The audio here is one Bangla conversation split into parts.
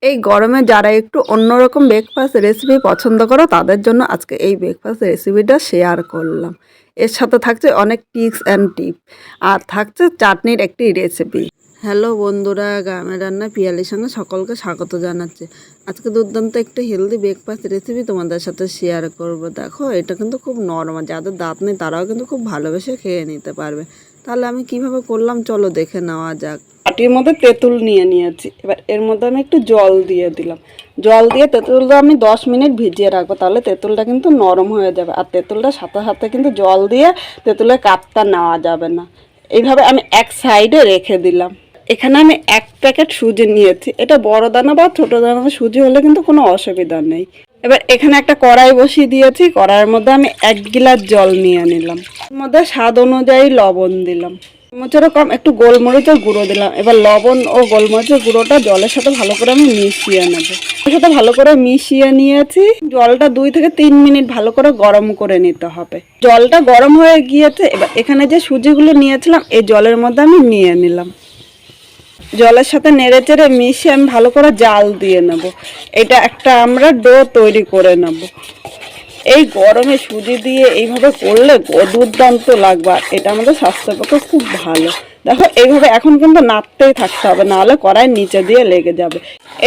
এই গরমে যারা একটু অন্যরকম ব্রেকফাস্ট রেসিপি পছন্দ করো তাদের জন্য আজকে এই ব্রেকফাস্ট রেসিপিটা শেয়ার করলাম। এর সাথে থাকছে অনেক টিপস অ্যান্ড টিপ আর থাকছে চাটনির একটি রেসিপি। হ্যালো বন্ধুরা, গ্রামের রান্না পিয়ালির সঙ্গে সকলকে স্বাগত জানাচ্ছি। আজকে দুর্দান্ত একটা হেলদি ব্রেকফাস্ট রেসিপি তোমাদের সাথে শেয়ার করব। দেখো, এটা কিন্তু খুব নরমাল, যাদের দাঁত নেই তারাও কিন্তু খুব ভালোবেসে খেয়ে নিতে পারবে। তাহলে আমি কিভাবে করলাম চলো দেখে নেওয়া যাক। বাটির মধ্যে তেঁতুল নিয়ে নিয়েছি, এবার এর মধ্যে আমি একটু জল দিয়ে দিলাম। জল দিয়ে তেঁতুলটা আমি 10 মিনিট ভিজিয়ে রাখবো, তাহলে তেঁতুলটা কিন্তু নরম হয়ে যাবে। আর তেঁতুলটা সাথে সাথে কিন্তু জল দিয়ে তেঁতুলের কাপটা নেওয়া যাবে না। এইভাবে আমি এক সাইডে রেখে দিলাম। এখানে আমি 1 প্যাকেট সুজি নিয়েছি। এটা বড় দানা বা ছোটো দানা সুজি হলে কিন্তু কোনো অসুবিধা নেই। এবার এখানে একটা কড়াই বসিয়ে দিয়েছি। কড়াইয়ের মধ্যে আমি 1 গ্লাস জল নিয়ে নিলাম। এর মধ্যে স্বাদ অনুযায়ী লবণ দিলাম, চামচেরও কম একটু গোলমরিচের গুঁড়ো দিলাম। এবার লবণ ও গোলমরিচের গুঁড়োটা জলের সাথে ভালো করে আমি মিশিয়ে নেব। এর সাথে ভালো করে মিশিয়ে নিয়েছি। জলটা 2 থেকে 3 মিনিট ভালো করে গরম করে নিতে হবে। জলটা গরম হয়ে গিয়েছে। এবার এখানে যে সুজিগুলো নিয়েছিলাম এই জলের মধ্যে আমি নিয়ে নিলাম। জলের সাথে নেড়ে চেড়ে মিশিয়ে আমি ভালো করে জাল দিয়ে নেব। এটা একটা আমরা ডো তৈরি করে নেব। এই গরমে সুজি দিয়ে এইভাবে করলে দুর্দান্ত লাগবে, আর এটা আমাদের স্বাস্থ্যের পক্ষে খুব ভালো। দেখো, এইভাবে এখন কিন্তু নাড়তেই থাকতে হবে, নাহলে কড়াইয়ের নিচে দিয়ে লেগে যাবে।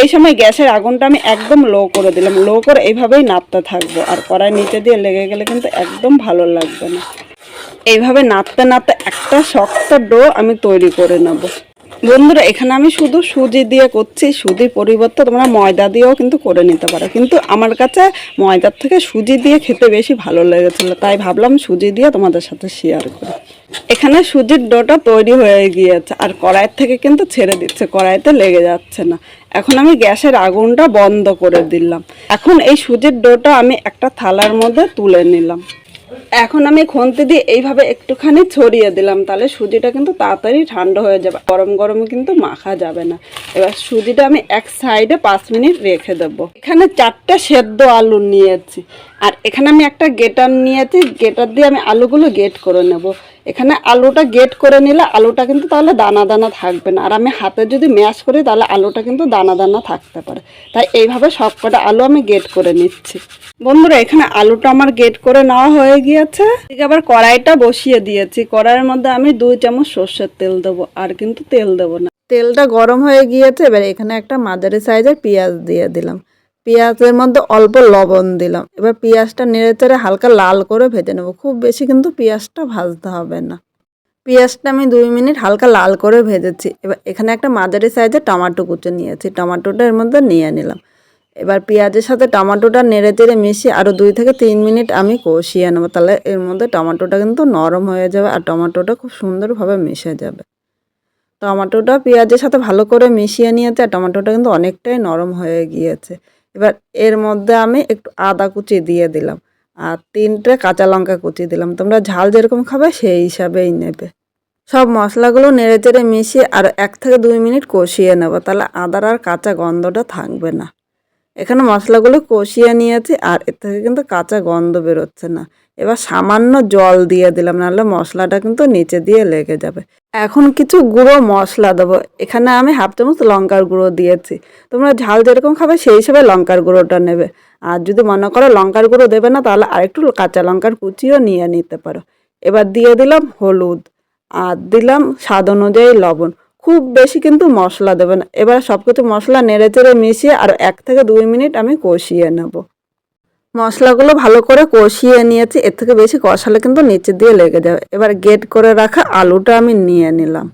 এই সময় গ্যাসের আগুনটা আমি একদম লো করে দিলাম। লো করে এইভাবেই নাড়তে থাকবো, আর কড়াইয়ের নিচে দিয়ে লেগে গেলে কিন্তু একদম ভালো লাগবে না। এইভাবে নাড়তে নাড়তে একটা শক্ত ডো আমি তৈরি করে নেব। বন্ধুরা, এখানে আমি শুধু সুজি দিয়ে করছি। সুজির পরিবর্তে তোমরা ময়দা দিয়েও কিন্তু করে নিতে পারো, কিন্তু আমার কাছে ময়দার থেকে সুজি দিয়ে খেতে বেশি ভালো লেগেছিলো, তাই ভাবলাম সুজি দিয়ে তোমাদের সাথে শেয়ার করি। এখানে সুজির ডোটা তৈরি হয়ে গিয়েছে, আর কড়াইয়ের থেকে কিন্তু ছেড়ে দিচ্ছে, কড়াইতে লেগে যাচ্ছে না। এখন আমি গ্যাসের আগুনটা বন্ধ করে দিলাম। এখন এই সুজির ডোটা আমি একটা থালার মধ্যে তুলে নিলাম। এখন আমি খুন্তি দিয়ে এইভাবে একটুখানি ছড়িয়ে দিলাম, তাহলে সুজিটা কিন্তু তাড়াতাড়ি ঠান্ডা হয়ে যাবে। গরম গরমে কিন্তু মাখা যাবে না। এবার সুজিটা আমি এক সাইডে 5 মিনিট রেখে দেবো। এখানে 4টে সেদ্ধ আলু নিয়েছি, আর এখানে আমি একটা গেটার নিয়েছি। গেটার দিয়ে আমি আলুগুলো গেট করে নেব। এখানে আলুটা গেট করে নিলে আলুটা কিন্তু তাহলে দানা দানা থাকবে না, আর আমি হাতে যদি ম্যাশ করি তাহলে আলুটা কিন্তু দানা দানা থাকতে পারে। তাই এইভাবে সবকটা আলু আমি গেট করে নিচ্ছি। বন্ধুরা, এখানে আলুটা আমার গেট করে নেওয়া হয়ে গিয়েছে। ঠিক, আবার কড়াইটা বসিয়ে দিয়েছি। কড়াইয়ের মধ্যে আমি 2 চামচ সর্ষের তেল দেবো, আর কিন্তু তেল দেবো না। তেলটা গরম হয়ে গিয়েছে। এবার এখানে একটা মাঝারি সাইজের পেঁয়াজ দিয়ে দিলাম। পেঁয়াজের মধ্যে অল্প লবণ দিলাম। এবার পেঁয়াজটা নেড়ে চেড়ে হালকা লাল করে ভেজে নেব। খুব বেশি কিন্তু পেঁয়াজটা ভাজতে হবে না। পেঁয়াজটা আমি 2 মিনিট হালকা লাল করে ভেজেছি। এবার এখানে একটা মাঝারি সাইজের টমেটো কুচি নিয়েছি। টমেটোটা এর মধ্যে নিয়ে নিলাম। এবার পেঁয়াজের সাথে টমেটোটা নেড়ে চেড়ে মিশিয়ে আরও 2 থেকে 3 মিনিট আমি কষিয়ে নেবো। তাহলে এর মধ্যে টমেটোটা কিন্তু নরম হয়ে যাবে, আর টমেটোটা খুব সুন্দরভাবে মিশে যাবে। টমেটোটা পেঁয়াজের সাথে ভালো করে মিশিয়ে নিয়েছে, আর টমেটোটা কিন্তু অনেকটাই নরম হয়ে গিয়েছে। এবার এর মধ্যে আমি একটু আদা কুচি দিয়ে দিলাম, আর 3টে কাঁচা লঙ্কা কুচি দিলাম। তোমরা ঝাল যেরকম খাবে সেই হিসাবেই নেবে। সব মশলাগুলো নেড়ে চেড়ে মিশিয়ে আর 1 থেকে 2 মিনিট কষিয়ে নেব, তাহলে আদার আর কাঁচা গন্ধটা থাকবে না। এখানে মশলাগুলো কষিয়ে নিয়েছি, আর এর থেকে কিন্তু কাঁচা গন্ধ বেরোচ্ছে না। এবার সামান্য জল দিয়ে দিলাম, নাহলে মশলাটা কিন্তু নিচে দিয়ে লেগে যাবে। এখন কিছু গুঁড়ো মশলা দেবো। এখানে আমি 1/2 চামচ লঙ্কার গুঁড়ো দিয়েছি। তোমরা ঝাল যেরকম খাবে সেই হিসেবে লঙ্কার গুঁড়োটা নেবে। আর যদি মনে করো লঙ্কার গুঁড়ো দেবে না, তাহলে আরেকটু কাঁচা লঙ্কার কুচিও নিয়ে নিতে পারো। এবার দিয়ে দিলাম হলুদ, আর দিলাম স্বাদ অনুযায়ী লবণ। খুব বেশি কিন্তু মশলা দেবে না। এবার সব কিছু মশলা নেড়ে চেড়ে মিশিয়ে আর 1 থেকে 2 মিনিট আমি কষিয়ে নেব। মশলাগুলো ভালো করে কষিয়ে নিয়েছি। এর থেকে বেশি কষালে কিন্তু নিচে দিয়ে লেগে যাবে। এবার গ্রেট করে রাখা আলুটা আমি নিয়ে নিলাম।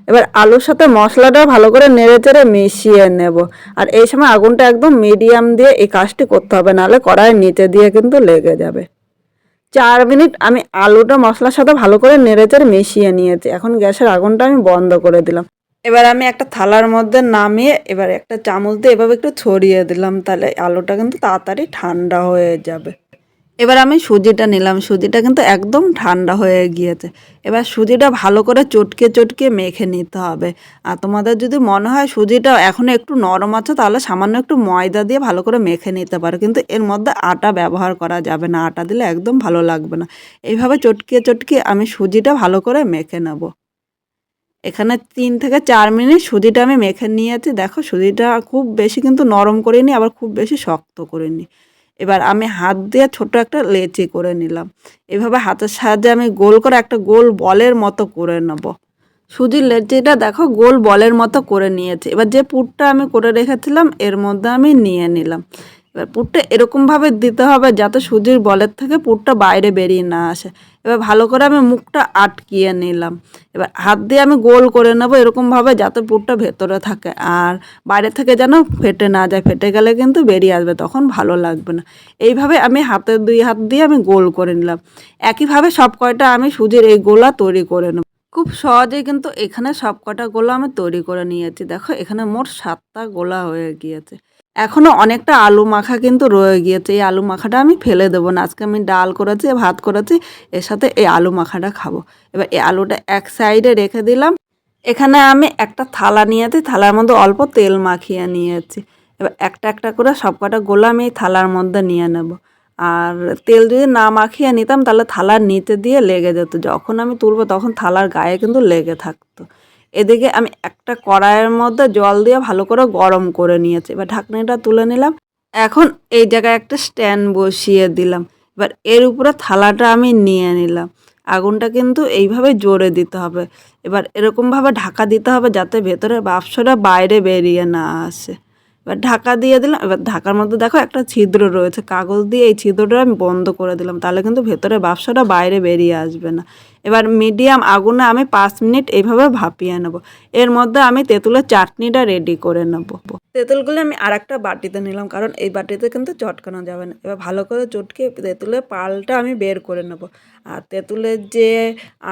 এবার আলুর সাথে মশলাটা ভালো করে নেড়ে চেড়ে মিশিয়ে নেব। আর এই সময় আগুনটা একদম মিডিয়াম দিয়ে এই কাজটি করতে হবে, নাহলে কড়াইয়ের নিচে দিয়ে কিন্তু লেগে যাবে। 4 মিনিট আমি আলুটা মশলার সাথে ভালো করে নেড়েচেড়ে মিশিয়ে নিয়েছি। এখন গ্যাসের আগুনটা আমি বন্ধ করে দিলাম। এবার আমি একটা থালার মধ্যে নামিয়ে এবার একটা চামচ দিয়ে এভাবে একটু ছড়িয়ে দিলাম, তাহলে আলুটা কিন্তু তাড়াতাড়ি ঠান্ডা হয়ে যাবে। এবার আমি সুজিটা নিলাম। সুজিটা কিন্তু একদম ঠান্ডা হয়ে গিয়েছে। এবার সুজিটা ভালো করে চটকে চটকে মেখে নিতে হবে। আর তোমাদের যদি মনে হয় সুজিটা এখনও একটু নরম আছে, তাহলে সামান্য একটু ময়দা দিয়ে ভালো করে মেখে নিতে পারো, কিন্তু এর মধ্যে আটা ব্যবহার করা যাবে না। আটা দিলে একদম ভালো লাগবে না। এইভাবে চটকে চটকে আমি সুজিটা ভালো করে মেখে নেব। এখানে 3 থেকে 4 মিনিট সুজিটা আমি মেখে নিয়েছি। দেখো সুজিটা খুব বেশি কিন্তু নরম করিনি, আবার খুব বেশি শক্ত করিনি। এবার আমি হাত দিয়ে ছোট একটা লেচি করে নিলাম। এভাবে হাতের সাহায্যে আমি গোল করে একটা গোল বলের মতো করে নেব। সুজির লেচিটা দেখো গোল বলের মতো করে নিয়েছি। এবার যে পুরটা আমি করে রেখেছিলাম এর মধ্যে আমি নিয়ে নিলাম। এবার পুরটা এরকমভাবে দিতে হবে যাতে সুজির বলের থেকে পুরটা বাইরে বেরিয়ে না আসে। এবার ভালো করে আমি মুখটা আটকিয়ে নিলাম। এবার হাত দিয়ে আমি গোল করে নেবো এরকমভাবে যাতে পুরটা ভেতরে থাকে আর বাইরে থেকে যেন ফেটে না যায়। ফেটে গেলে কিন্তু বেরিয়ে আসবে, তখন ভালো লাগবে না। এইভাবে আমি হাতের 2 হাত দিয়ে আমি গোল করে নিলাম। একইভাবে সব কয়টা আমি সুজির এই গোলা তৈরি করে নেব। খুব সহজেই কিন্তু এখানে সব কটা গোলা আমি তৈরি করে নিয়েছি। দেখো এখানে মোট 7টা গোলা হয়ে গিয়েছে। এখনও অনেকটা আলু মাখা কিন্তু রয়ে গিয়েছে। এই আলু মাখাটা আমি ফেলে দেবো না। আজকে আমি ডাল করেছি, ভাত করেছি, এর সাথে এই আলু মাখাটা খাবো। এবার এই আলুটা এক সাইডে রেখে দিলাম। এখানে আমি একটা থালা নিয়েছি, থালার মধ্যে অল্প তেল মাখিয়ে নিয়েছি। এবার একটা একটা করে সব কটা গোলা আমি এই থালার মধ্যে নিয়ে নেব। আর তেল যদি না মাখিয়ে নিতাম তাহলে থালার নিচে দিয়ে লেগে যেত, যখন আমি তুলবো তখন থালার গায়ে কিন্তু লেগে থাকতো। এদিকে আমি একটা কড়াইয়ের মধ্যে জল দিয়ে ভালো করে গরম করে নিয়েছি। এবার ঢাকনিটা তুলে নিলাম। এখন এই জায়গায় একটা স্ট্যান্ড বসিয়ে দিলাম। এবার এর উপরে থালাটা আমি নিয়ে নিলাম। আগুনটা কিন্তু এইভাবে জোরে দিতে হবে। এবার এরকমভাবে ঢাকা দিতে হবে যাতে ভেতরের বাষ্পটা বাইরে বেরিয়ে না আসে। এবার ঢাকা দিয়ে দিলাম। এবার ঢাকার মধ্যে দেখো একটা ছিদ্র রয়েছে, কাগজ দিয়ে এই ছিদ্রটা আমি বন্ধ করে দিলাম, তাহলে কিন্তু ভেতরে বাষ্পটা বাইরে বেরিয়ে আসবে না। এবার মিডিয়াম আগুনে আমি 5 মিনিট এইভাবে ভাপিয়ে নেব। এর মধ্যে আমি তেঁতুলের চাটনিটা রেডি করে নেব। তেঁতুলগুলো আমি আর একটা বাটিতে নিলাম, কারণ এই বাটিতে কিন্তু চটকানো যাবে না। এবার ভালো করে চটকে তেঁতুলের পালটা আমি বের করে নেব। আর তেঁতুলের যে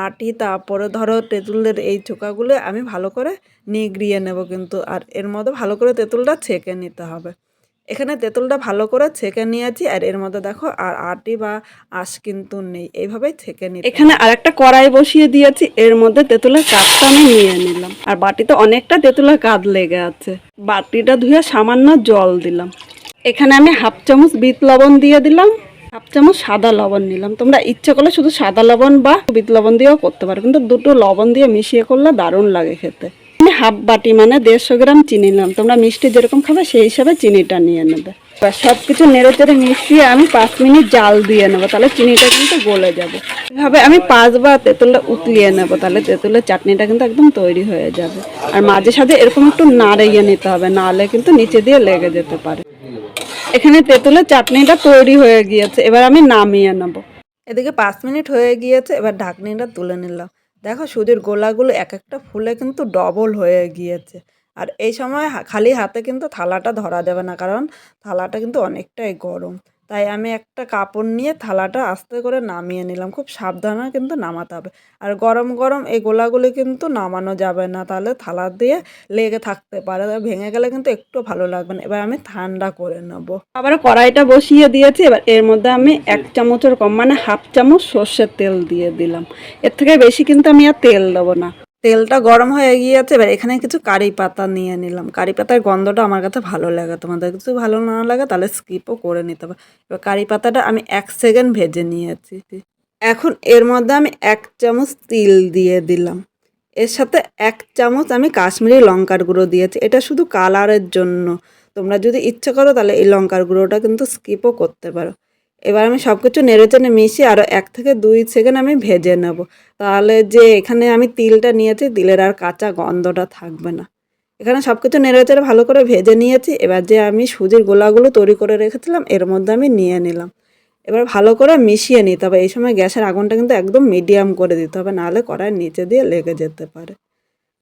আটি, তারপরে ধরো তেঁতুলের এই চোকাগুলো আমি ভালো করে নিগড়িয়ে নেব কিন্তু। আর এর মধ্যে ভালো করে তেঁতুলটা ছেঁকে নিতে হবে। এখানে তেঁতুলটা ভালো করে ছেঁকে নিয়েছি। আর এর মধ্যে দেখো আর আটি বা আঁশ কিন্তু নেই, এইভাবেই ছেঁকে নিই। এখানে আর একটা কড়াই বসিয়ে দিয়েছি, এর মধ্যে তেঁতুলের কাঠটা আমি নিয়ে নিলাম। আর বাটিতে অনেকটা তেঁতুলের কাঠ লেগে আছে। বাটিটা ধুয়ে সামান্য জল দিলাম। এখানে আমি হাফ চামচ বিট লবণ দিয়ে দিলাম, হাফ চামচ সাদা লবণ নিলাম। তোমরা ইচ্ছে করলে শুধু সাদা লবণ বা বিট লবণ দিয়েও করতে পারো, কিন্তু দুটো লবণ দিয়ে মিশিয়ে করলে দারুণ লাগে খেতে। আমি হাফ বাটি মানে 150 গ্রাম চিনি নিলাম। তোমরা মিষ্টি যেরকম খাবে সেই হিসাবে চিনিটা নিয়ে নেবে। এবার সব কিছু নেড়ে চেড়ে মিশিয়ে আমি 5 মিনিট জাল দিয়ে নেবো, তাহলে চিনিটা কিন্তু গলে যাবে। এভাবে আমি 5 বার তেঁতুলটা উতলিয়ে নেবো, তাহলে তেঁতুলের চাটনিটা কিন্তু একদম তৈরি হয়ে যাবে। আর মাঝে সাঝে এরকম একটু নাড়িয়ে নিতে হবে, নাহলে কিন্তু নিচে দিয়ে লেগে যেতে পারে। এখানে তেঁতুলের চাটনিটা তৈরি হয়ে গিয়েছে, এবার আমি নামিয়ে নেব। এদিকে 5 মিনিট হয়ে গিয়েছে, এবার ঢাকনিটা তুলে নিলাম। দেখো সুজির গোলাগুলো এক একটা ফুলে কিন্তু ডবল হয়ে গিয়েছে। আর এই সময় খালি হাতে কিন্তু থালাটা ধরা যাবে না, কারণ থালাটা কিন্তু অনেকটাই গরম। তাই আমি একটা কাপড় নিয়ে থালাটা আস্তে করে নামিয়ে নিলাম। খুব সাবধানে কিন্তু নামাতে হবে। আর গরম গরম এই গোলাগুলি কিন্তু নামানো যাবে না, তাহলে থালা দিয়ে লেগে থাকতে পারে, ভেঙে গেলে কিন্তু একটু ভালো লাগবে না। এবার আমি ঠান্ডা করে নেব। আবার কড়াইটা বসিয়ে দিয়েছি। এবার এর মধ্যে আমি 1 চামচের কম মানে হাফ চামচ সর্ষের তেল দিয়ে দিলাম। এর থেকে বেশি কিন্তু আমি আর তেল দেবো না। তেলটা গরম হয়ে গিয়েছে। এবার এখানে কিছু কারি পাতা নিয়ে নিলাম। কারি পাতার গন্ধটা আমার কাছে ভালো লাগে, তোমাদের কিছু ভালো না লাগে তাহলে স্কিপও করে নিতে হবে। এবার কারি পাতাটা আমি 1 সেকেন্ড ভেজে নিয়েছি। এখন এর মধ্যে আমি 1 চামচ তিল দিয়ে দিলাম। এর সাথে 1 চামচ আমি কাশ্মীরি লঙ্কার গুঁড়ো দিয়েছি, এটা শুধু কালারের জন্য। তোমরা যদি ইচ্ছে করো তাহলে এই লঙ্কার গুঁড়োটা কিন্তু স্কিপও করতে পারো। এবার আমি সব কিছু নেড়েচেড়ে মিশিয়ে আরও 1 থেকে 2 সেকেন্ড আমি ভেজে নেব, তাহলে যে এখানে আমি তিলটা নিয়েছি তিলের আর কাঁচা গন্ধটা থাকবে না। এখানে সব কিছু নেড়েচেড়ে ভালো করে ভেজে নিয়েছি। এবার যে আমি সুজির গোলাগুলো তৈরি করে রেখেছিলাম এর মধ্যে আমি নিয়ে নিলাম। এবার ভালো করে মিশিয়ে নিতে হবে। এই সময় গ্যাসের আগুনটা কিন্তু একদম মিডিয়াম করে দিতে হবে, নাহলে কড়াইয়ের নিচে দিয়ে লেগে যেতে পারে।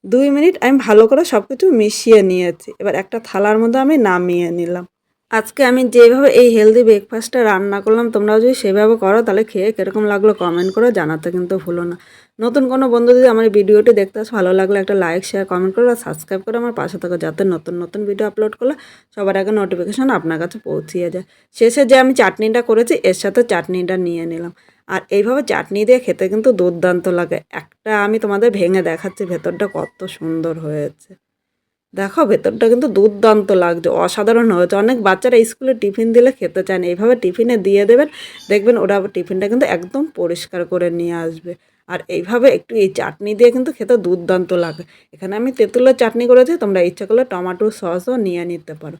2 মিনিট আমি ভালো করে সব কিছু মিশিয়ে নিয়েছি। এবার একটা থালার মধ্যে আমি নামিয়ে নিলাম। আজকে আমি যেভাবে এই হেলদি ব্রেকফাস্টটা রান্না করলাম, তোমরাও যদি সেভাবে করো তাহলে খেয়ে কীরকম লাগলো কমেন্ট করে জানাতে কিন্তু ভুলো না। নতুন কোনো বন্ধু যদি আমার ভিডিওটি দেখতে আসে, ভালো লাগলে একটা লাইক, শেয়ার, কমেন্ট করো আর সাবস্ক্রাইব করে আমার পাশে থাকো, যাতে নতুন নতুন ভিডিও আপলোড করলে সবার আগে নোটিফিকেশন আপনার কাছে পৌঁছিয়ে যায়। শেষে যে আমি চাটনিটা করেছি এর সাথে চাটনিটা নিয়ে নিলাম। আর এইভাবে চাটনি দিয়ে খেতে কিন্তু দুর্দান্ত লাগে। একটা আমি তোমাদের ভেঙে দেখাচ্ছি ভেতরটা কত সুন্দর হয়েছে। দেখো ভেতরটা কিন্তু দুর্দান্ত লাগছে, অসাধারণ হয়েছে। অনেক বাচ্চারা স্কুলে টিফিন দিলে খেতে চায় না, এইভাবে টিফিনে দিয়ে দেবেন, দেখবেন ওরা টিফিনটা কিন্তু একদম পরিষ্কার করে নিয়ে আসবে। আর এইভাবে একটু এই চাটনি দিয়ে কিন্তু খেতে দুর্দান্ত লাগে। এখানে আমি তেঁতুলের চাটনি করেছি, তোমরা ইচ্ছা করলে টমেটো সসও নিয়ে নিতে পারো।